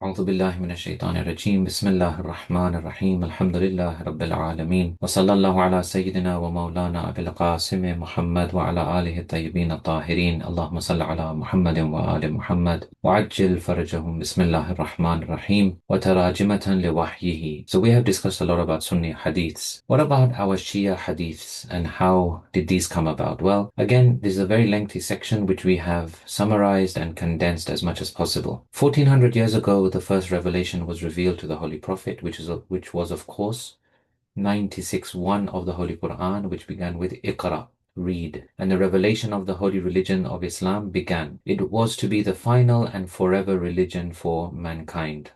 أعوذ بالله من الشيطان الرجيم بسم الله الرحمن الرحيم الحمد لله رب العالمين وصلى الله على سيدنا ومولانا أبي القاسم محمد وعلى آله الطيبين الطاهرين اللهم صل على محمد وآل محمد وعجل فرجهم بسم الله الرحمن الرحيم وتراجمة لوحيه. So we have discussed a lot about Sunni hadiths. What about our Shia hadiths and how did these come about? Well, again, this is a very lengthy section which we have summarized and condensed as much as possible. 1400 years ago, the first revelation was revealed to the Holy Prophet, which was of course 96:1 of the Holy Quran, which began with Iqra, read, and the revelation of the holy religion of Islam began. It was to be the final and forever religion for mankind.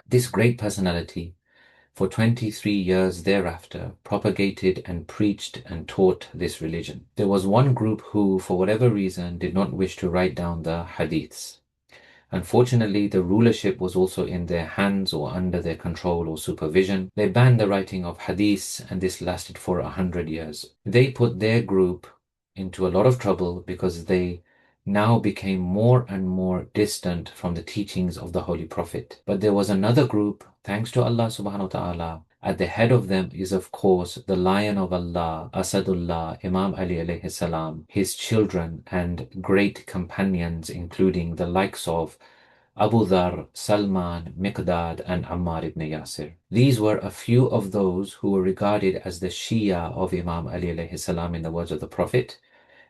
This great personality, for 23 years thereafter, propagated and preached and taught this religion. There was one group who, for whatever reason, did not wish to write down the hadiths. Unfortunately, the rulership was also in their hands or under their control or supervision. They banned the writing of hadiths, and this lasted for 100 years. They put their group into a lot of trouble because they now became more and more distant from the teachings of the Holy Prophet. But there was another group, thanks to Allah subhanahu wa ta'ala. At the head of them is, of course, the Lion of Allah, Asadullah, Imam Ali alayhi salam, his children and great companions, including the likes of Abu Dharr, Salman, Miqdad, and Ammar ibn Yasir. These were a few of those who were regarded as the Shia of Imam Ali alayhi salam in the words of the Prophet,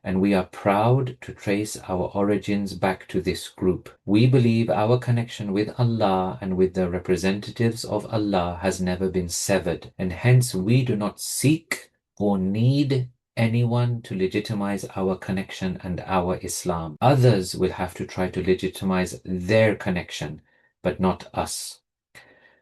and we are proud to trace our origins back to this group. We believe our connection with Allah and with the representatives of Allah has never been severed, and hence we do not seek or need anyone to legitimize our connection and our Islam. Others will have to try to legitimize their connection, but not us.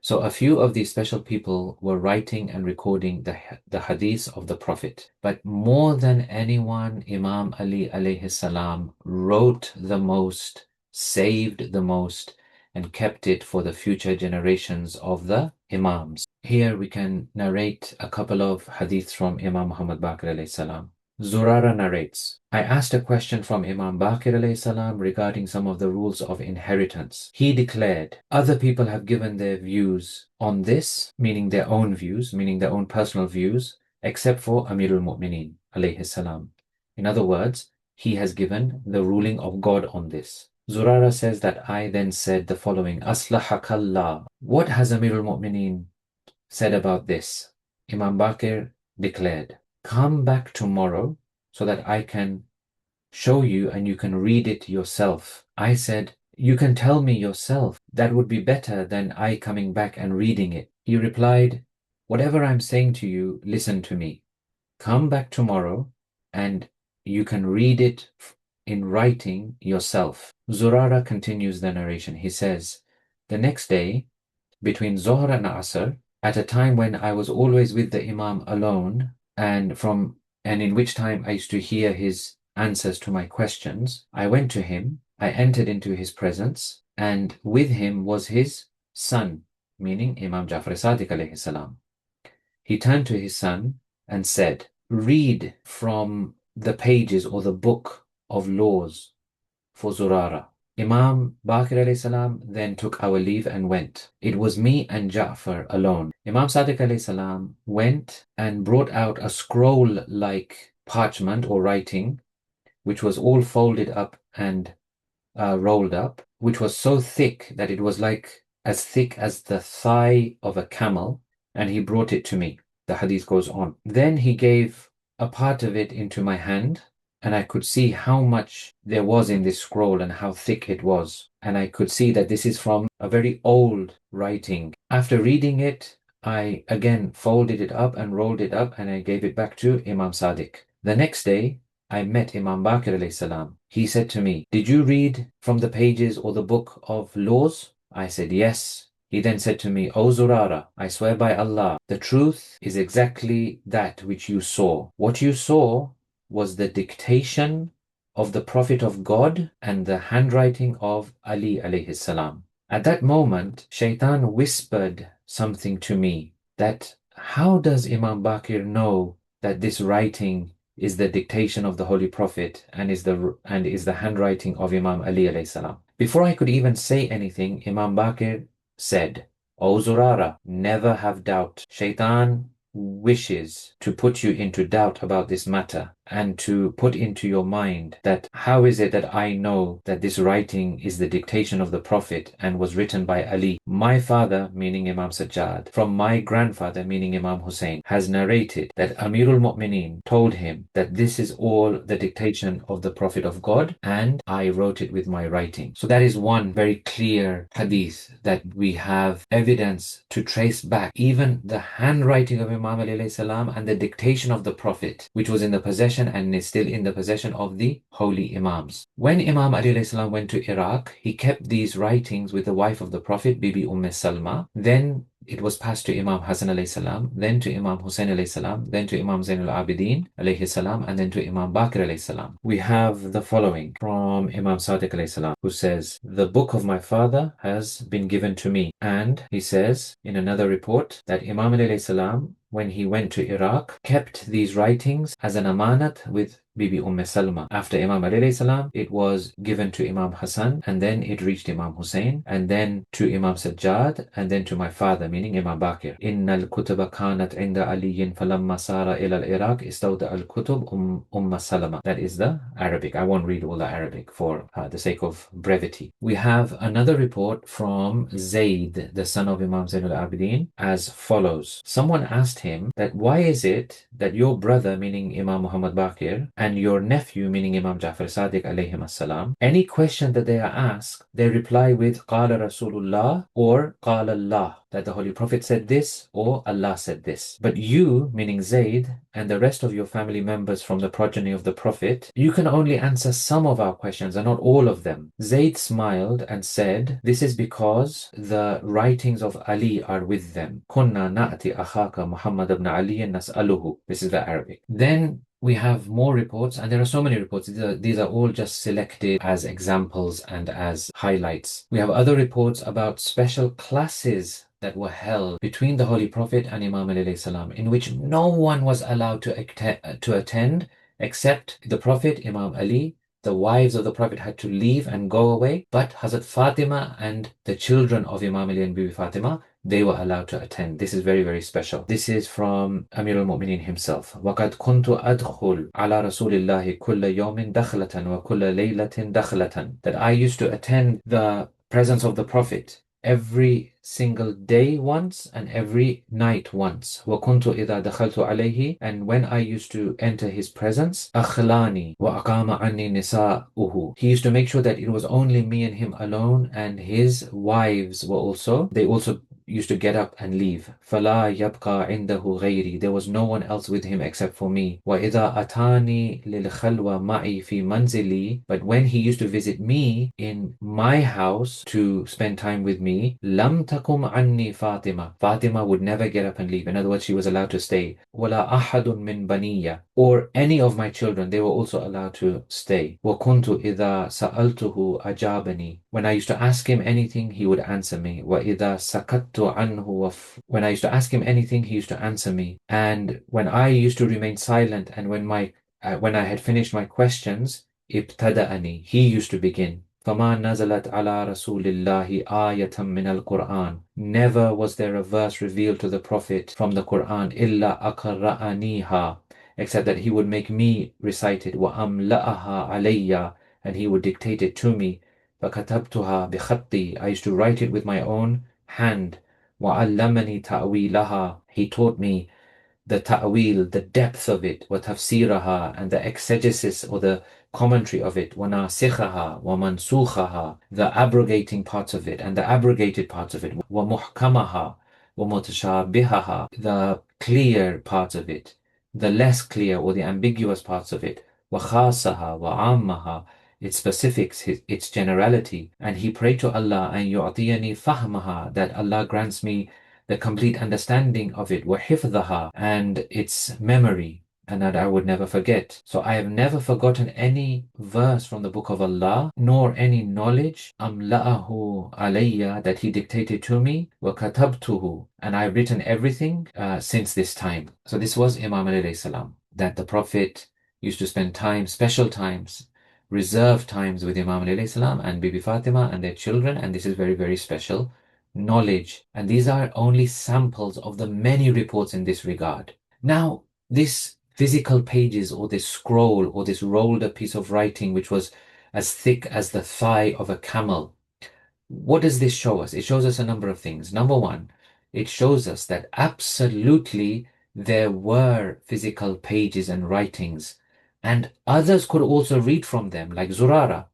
So a few of these special people were writing and recording the hadiths of the Prophet. But more than anyone, Imam Ali alayhi salam wrote the most, saved the most, and kept it for the future generations of the Imams. Here we can narrate a couple of hadiths from Imam Muhammad Baqir alayhi salam. Zurarah narrates, I asked a question from Imam Baqir alayhi salam regarding some of the rules of inheritance. He declared, other people have given their views on this, meaning their own views, meaning their own personal views, except for Amirul Mu'mineen alayhi salam. In other words, he has given the ruling of God on this. Zurarah says that I then said the following, Aslahakallah. What has Amirul Mu'mineen said about this? Imam Baqir declared, come back tomorrow so that I can show you and you can read it yourself. I said, you can tell me yourself. That would be better than I coming back and reading it. He replied, whatever I'm saying to you, listen to me. Come back tomorrow and you can read it in writing yourself. Zurarah continues the narration. He says, the next day, between Zohr and Asr, at a time when I was always with the Imam alone, and in which time I used to hear his answers to my questions, I went to him, I entered into his presence, and with him was his son, meaning Imam Jafar Sadiq alayhi salam. He turned to his son and said, read from the pages or the book of laws for Zurarah. Imam Baqir alayhi salam then took our leave and went. It was me and Ja'far alone. Imam Sadiq alayhi salam went and brought out a scroll-like parchment or writing, which was all folded up and rolled up, which was so thick that it was like as thick as the thigh of a camel, and he brought it to me. The hadith goes on. Then he gave a part of it into my hand, and I could see how much there was in this scroll and how thick it was. And I could see that this is from a very old writing. After reading it, I again folded it up and rolled it up and I gave it back to Imam Sadiq. The next day, I met Imam Baqir alayhi salam. He said to me, did you read from the pages or the book of laws? I said, yes. He then said to me, O Zurarah, I swear by Allah, the truth is exactly that which you saw. What you saw was the dictation of the Prophet of God and the handwriting of Ali alayhi salam. At that moment, Shaitan whispered something to me that how does Imam Baqir know that this writing is the dictation of the Holy Prophet and is the handwriting of Imam Ali alayhi salam. Before I could even say anything, Imam Baqir said, O Zurarah, never have doubt. Shaitan wishes to put you into doubt about this matter and to put into your mind that how is it that I know that this writing is the dictation of the Prophet and was written by Ali? My father, meaning Imam Sajjad, from my grandfather, meaning Imam Hussein, has narrated that Amirul Mu'mineen told him that this is all the dictation of the Prophet of God and I wrote it with my writing. So that is one very clear hadith that we have evidence to trace back even the handwriting of Imam Ali alayhi salam and the dictation of the Prophet, which was in the possession and is still in the possession of the holy Imams. When Imam Ali alayhi salam went to Iraq, he kept these writings with the wife of the Prophet, Bibi Salma. Then it was passed to Imam Hassan alayhi salam, then to Imam Hussein alayhi salam, then to Imam Zainul Abidin alayhi salam, and then to Imam Baqir alayhi salam. We have the following from Imam Sadiq alayhi salam, who says, the book of my father has been given to me. And he says in another report that Imam Ali alayhi salam, when he went to Iraq, kept these writings as an amanat with Bibi Salma. After Imam Ali alayhi salam, it was given to Imam Hassan, and then it reached Imam Hussein, and then to Imam Sajjad, and then to my father, meaning Imam Baqir. Inna al-kutuba kanat inda aliyin falamma sara ila al-Iraq istawda al-kutub Salama. That is the Arabic. I won't read all the Arabic for the sake of brevity. We have another report from Zayd, the son of Imam Zainul Abidin, as follows. Someone asked him that why is it that your brother, meaning Imam Muhammad Baqir, and your nephew, meaning Imam Ja'far Sadiq alayhim as-salam, any question that they are asked, they reply with Qala Rasulullah or Qala Allah, that the Holy Prophet said this or Allah said this. But you, meaning Zayd, and the rest of your family members from the progeny of the Prophet, you can only answer some of our questions and not all of them. Zayd smiled and said, this is because the writings of Ali are with them. Kunna na'ati akhaka Muhammad ibn Ali nas'aluhu. This is the Arabic. Then we have more reports, and there are so many reports. These are all just selected as examples and as highlights. We have other reports about special classes that were held between the Holy Prophet and Imam Ali alayhi salam, in which no one was allowed to attend except the Prophet, Imam Ali. The wives of the Prophet had to leave and go away, but Hazrat Fatima and the children of Imam Ali and Bibi Fatima, they were allowed to attend. This is very, very special. This is from Amir al-Mu'mineen himself. وَقَدْ كُنْتُ أَدْخُلْ عَلَى رَسُولِ اللَّهِ كُلَّ يَوْمٍ دَخْلَةً وَكُلَّ لَيْلَةٍ دَخْلَةً. That I used to attend the presence of the Prophet every single day once and every night once. وَكُنْتُ إِذَا دَخَلْتُ عَلَيْهِ. And when I used to enter his presence, أَخْلَانِي وَأَقَامَ عَنِّي نِسَاؤُهُ. He used to make sure that it was only me and him alone, and his wives they also used to get up and leave. فَلَا يَبْقَى عِنْدَهُ غَيْرِي. There was no one else with him except for me. وَإِذَا أَتَانِي لِلْخَلْوَ مَعِي فِي مَنْزِلِي. But when he used to visit me in my house to spend time with me, لَمْ تَقُمْ عَنِّي فَاطِمَةٌ. Fatima would never get up and leave. In other words, she was allowed to stay. وَلَا أَحَدٌ مِّن بَنِيَّ. Or any of my children, they were also allowed to stay. وَكُنْتُ إِذَا سَأَلْتُهُ أَجَابَنِي. When I used to ask him anything, he would answer me. وَإِذَا سَكَتْتُ عنه. When I used to ask him anything, he used to answer me. And when I used to remain silent, and when I had finished my questions, ابتدأني. He used to begin. فَمَا نَزَلَتْ عَلَى رَسُولِ اللَّهِ آيَةً مِّنَ الْقُرْآنِ. Never was there a verse revealed to the Prophet from the Quran, إِلَّا أَقَرَّأَنِيهَا, except that he would make me recite it. وَأَمْلَأَهَا عَلَيَّ, and he would dictate it to me. فَكَتَبْتُهَا بِخَطِّي. I used to write it with my own hand. وَعَلَّمَنِي تَأْوِيلَهَا. He taught me the ta'wil, the depth of it, وَتَفْسِيرَهَا, and the exegesis or the commentary of it, وَنَاسِخَهَا وَمَنْسُوخَهَا, the abrogating parts of it and the abrogated parts of it, وَمُحْكَمَهَا وَمُتَشَابِهَهَا, the clear parts of it, the less clear or the ambiguous parts of it, وَخَاصَهَا وَعَامَّهَا, its specifics, its generality. And he prayed to Allah, and يُعْطِيَنِي فَهْمَهَا, that Allah grants me the complete understanding of it, وَحِفْظَهَا, and its memory, and that I would never forget. So I have never forgotten any verse from the book of Allah, nor any knowledge, أَمْلَأَهُ عَلَيَّ, that he dictated to me, وَكَتَبْتُهُ, and I've written everything since this time. So this was Imam Ali alayhi salam, that the Prophet used to spend time, special times, reserved times with Imam Ali alayhi salam and Bibi Fatima and their children, and this is very, very special knowledge. And these are only samples of the many reports in this regard. Now, this physical pages or this scroll or this rolled up piece of writing which was as thick as the thigh of a camel, what does this show us? It shows us a number of things. Number one, it shows us that absolutely there were physical pages and writings, and others could also read from them, like Zurarah,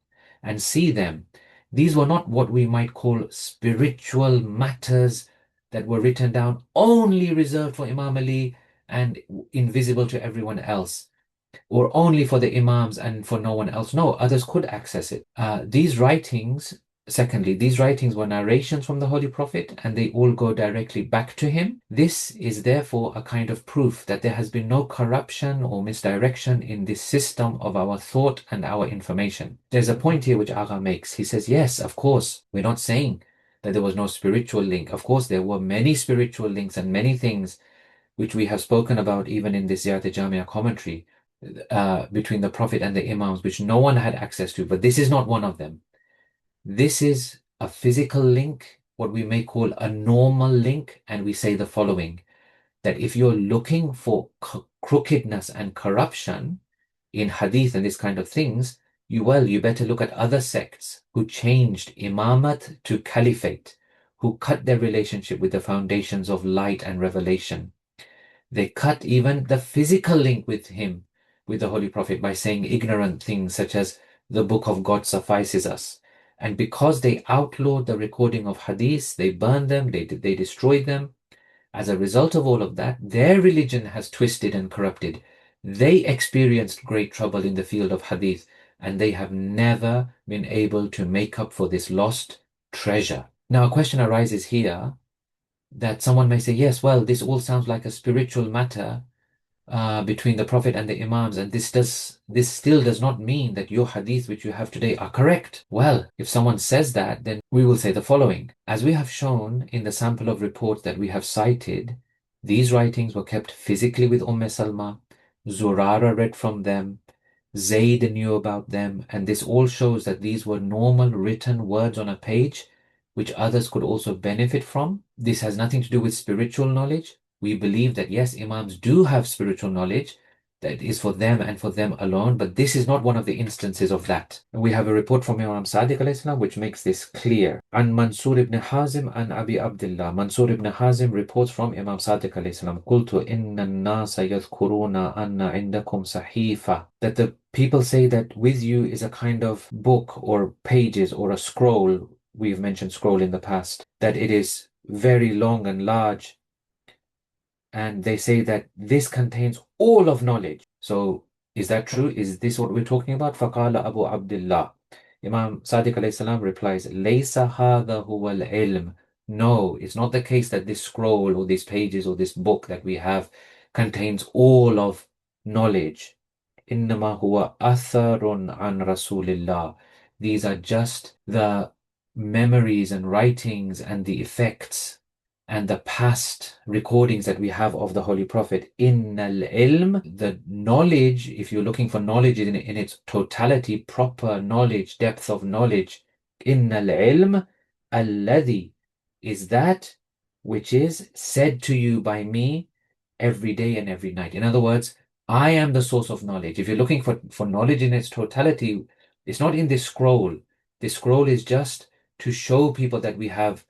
and see them. These were not what we might call spiritual matters that were written down, only reserved for Imam Ali and invisible to everyone else, or only for the Imams and for no one else. No, others could access it. These writings, secondly, these writings were narrations from the Holy Prophet and they all go directly back to him. This is therefore a kind of proof that there has been no corruption or misdirection in this system of our thought and our information. There's a point here which Agha makes. He says, yes, of course, we're not saying that there was no spiritual link. Of course, there were many spiritual links and many things which we have spoken about even in this Ziyarat Jamia commentary, between the Prophet and the Imams, which no one had access to, but this is not one of them. This is a physical link, what we may call a normal link, and we say the following, that if you're looking for crookedness and corruption in hadith and this kind of things, you better look at other sects who changed imamat to caliphate, who cut their relationship with the foundations of light and revelation. They cut even the physical link with him, with the Holy Prophet, by saying ignorant things such as the book of God suffices us. And because they outlawed the recording of hadiths, they burned them, they destroyed them. As a result of all of that, their religion has twisted and corrupted. They experienced great trouble in the field of hadith, and they have never been able to make up for this lost treasure. Now, a question arises here that someone may say, yes, well, this all sounds like a spiritual matter between the Prophet and the Imams, and this still does not mean that your hadith which you have today are correct. Well, if someone says that, then we will say the following. As we have shown in the sample of reports that we have cited, these writings were kept physically with Salma, Zurarah read from them, Zayd knew about them, and this all shows that these were normal written words on a page which others could also benefit from. This has nothing to do with spiritual knowledge. We believe that yes, Imams do have spiritual knowledge that is for them and for them alone, but this is not one of the instances of that. We have a report from Imam Sadiq alayhi salam which makes this clear. An Mansur ibn Hazim and Abi Abdullah. Mansur ibn Hazim reports from Imam Sadiq alayhi salam, Qultu inna an-nasa yadhkuruna anna indakum sahifa, that the people say that with you is a kind of book or pages or a scroll. We've mentioned scroll in the past, that it is very long and large, and they say that this contains all of knowledge. So is that true? Is this what we're talking about? فَقَالَ Abu Abdullah. Imam Sadiq alayhi salam replies, لَيْسَ هَذَا هُوَ الْعِلْمِ. No, it's not the case that this scroll or these pages or this book that we have contains all of knowledge. إِنَّمَا هُوَ أَثَرٌ عَنْ رَسُولِ اللَّهِ. These are just the memories and writings and the effects and the past recordings that we have of the Holy Prophet. Innal ilm, the knowledge, if you're looking for knowledge in its totality, proper knowledge, depth of knowledge, innal ilm alladhi is that which is said to you by me every day and every night. In other words, I am the source of knowledge. If you're looking for knowledge in its totality, it's not in this scroll. This scroll is just to show people that we have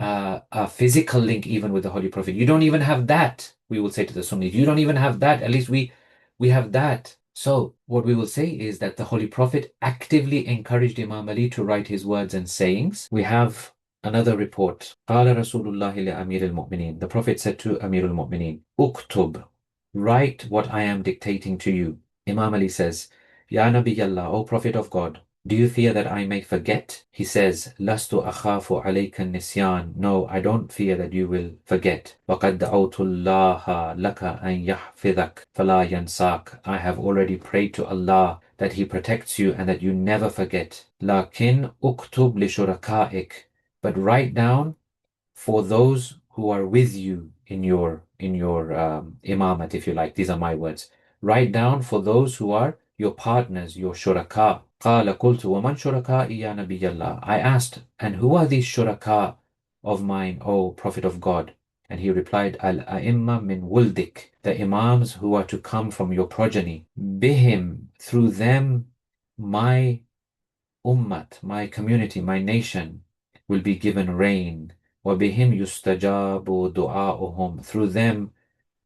a physical link even with the Holy Prophet. You don't even have that, we will say to the Sunnis. You don't even have that. At least we have that. So what we will say is that the Holy Prophet actively encouraged Imam Ali to write his words and sayings. We have another report. قال رسول الله لأمير المؤمنين. The Prophet said to Amir al-Mu'mineen, Uktub, write what I am dictating to you. Imam Ali says, Ya Nabiyallah, O Prophet of God, do you fear that I may forget? He says, Lastu akhafu alayka nisyan. No, I don't fear that you will forget. وَقَدْ دَعَوْتُ اللَّهَ لَكَ أَنْ يَحْفِظَكَ فَلَا يَنْسَاكَ. I have already prayed to Allah that He protects you and that you never forget. لَكِنْ أُكْتُبْ لِشُرَكَائِكَ. But write down for those who are with you in your imamat, if you like. These are my words. Write down for those who are your partners, your shuraka. قال قلت ومن شركائي يا نبي الله. I asked, and who are these shuraka of mine, O Prophet of God? And he replied, Al-a'imma min wuldik, the imams who are to come from your progeny. Bihim, through them, my ummat, my community, my nation, will be given rain. وَبِهِمْ يُسْتَجَابُ دُعَاؤُهُمْ. Through them,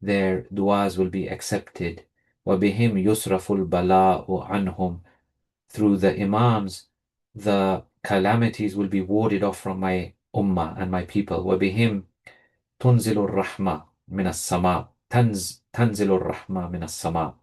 their du'as will be accepted. وَبِهِمْ يُسْرَفُ الْبَلَاءُ عَنْهُمْ. Through the imams, the calamities will be warded off from my ummah and my people. وَبِهِمْ تُنزِلُ الرَّحْمَةِ مِنَ السَّمَاءِ. تنزل الرحمة من السماء.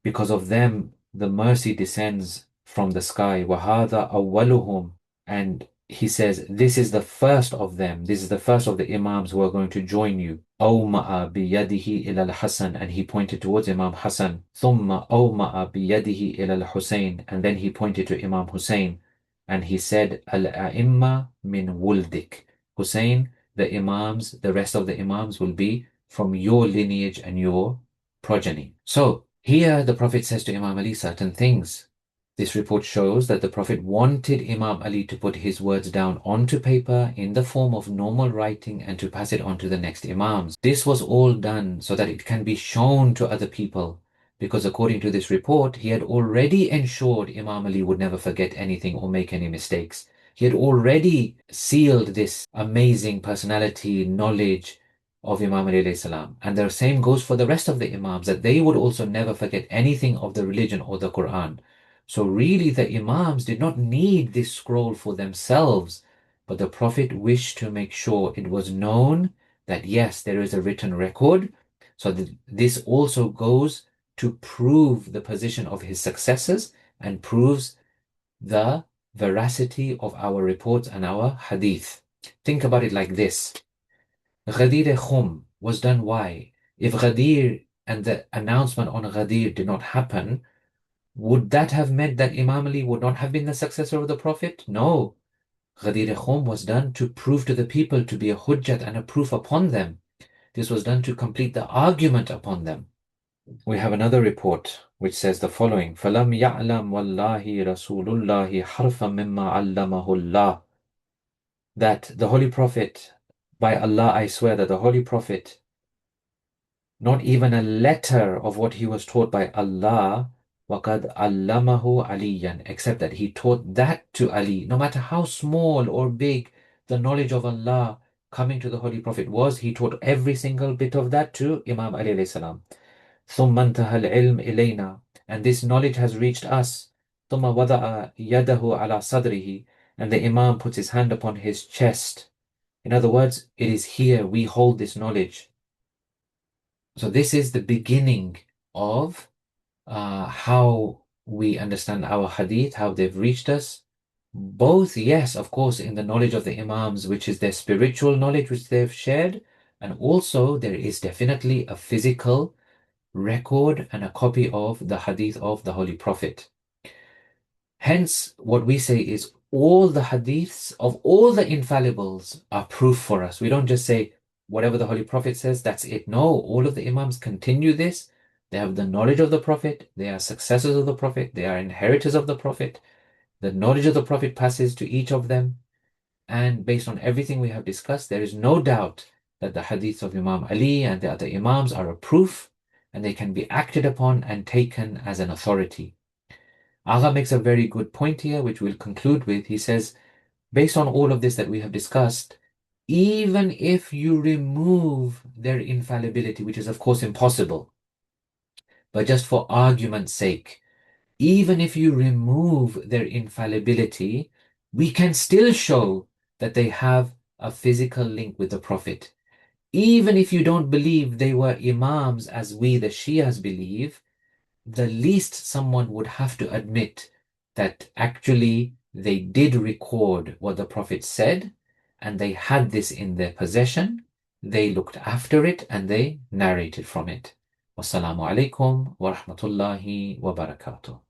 Because of them, the mercy descends from the sky. وَهَذَا أَوَّلُهُمْ. And he says, this is the first of them. This is the first of the imams who are going to join you. أَوْمَأَ بِيَدِهِ إِلَى الْحَسَنِ. And he pointed towards Imam Hassan. ثُمَّ أَوْمَأَ بِيَدِهِ إِلَى الْحُسَيْنِ. And then he pointed to Imam Hussein. And he said, Al-a'imma min wuldik. Hussein, the imams, the rest of the imams will be from your lineage and your progeny. So, here the Prophet says to Imam Ali certain things. This report shows that the Prophet wanted Imam Ali to put his words down onto paper in the form of normal writing and to pass it on to the next Imams. This was all done so that it can be shown to other people, because according to this report, he had already ensured Imam Ali would never forget anything or make any mistakes. He had already sealed this amazing personality, knowledge of Imam Ali alayhi salam. And the same goes for the rest of the Imams, that they would also never forget anything of the religion or the Quran. So really the Imams did not need this scroll for themselves, but the Prophet wished to make sure it was known that yes, there is a written record. So that this also goes to prove the position of his successors and proves the veracity of our reports and our hadith. Think about it like this. Ghadir Khum was done why? If Ghadir and the announcement on Ghadir did not happen, would that have meant that Imam Ali would not have been the successor of the Prophet? No. Ghadir Khum was done to prove to the people, to be a hujjat and a proof upon them. This was done to complete the argument upon them. We have another report which says the following: فَلَمْ يَعْلَمْ وَاللَّهِ رَسُولُ اللَّهِ حَرْفًا مِمَّا عَلَّمَهُ اللَّهِ. That the Holy Prophet, by Allah I swear that the Holy Prophet, not even a letter of what he was taught by Allah, وَقَدْ عَلَّمَهُ عَلِيًّا, except that he taught that to Ali. No matter how small or big the knowledge of Allah coming to the Holy Prophet was, he taught every single bit of that to Imam Ali alayhi salam. ثُمَّ انْتَهَى الْعِلْمِ إِلَيْنَا, and this knowledge has reached us. ثُمَّ وَضَعَ يَدَهُ عَلَى صَدْرِهِ, and the Imam puts his hand upon his chest. In other words, it is here we hold this knowledge. So this is the beginning of how we understand our hadith, how they've reached us. Both, yes, of course, in the knowledge of the Imams, which is their spiritual knowledge which they've shared, and also there is definitely a physical record and a copy of the hadith of the Holy Prophet. Hence, what we say is all the hadiths of all the infallibles are proof for us. We don't just say whatever the Holy Prophet says, that's it. No, all of the Imams continue this. They have the knowledge of the Prophet. They are successors of the Prophet. They are inheritors of the Prophet. The knowledge of the Prophet passes to each of them. And based on everything we have discussed, there is no doubt that the hadiths of Imam Ali and the other Imams are a proof, and they can be acted upon and taken as an authority. Agha makes a very good point here, which we'll conclude with. He says, based on all of this that we have discussed, even if you remove their infallibility, which is of course impossible, but just for argument's sake, even if you remove their infallibility, we can still show that they have a physical link with the Prophet. Even if you don't believe they were Imams as we the Shias believe, the least someone would have to admit that actually they did record what the Prophet said, and they had this in their possession, they looked after it, and they narrated from it. Wassalamu alaikum wa rahmatullahi wa barakatuh.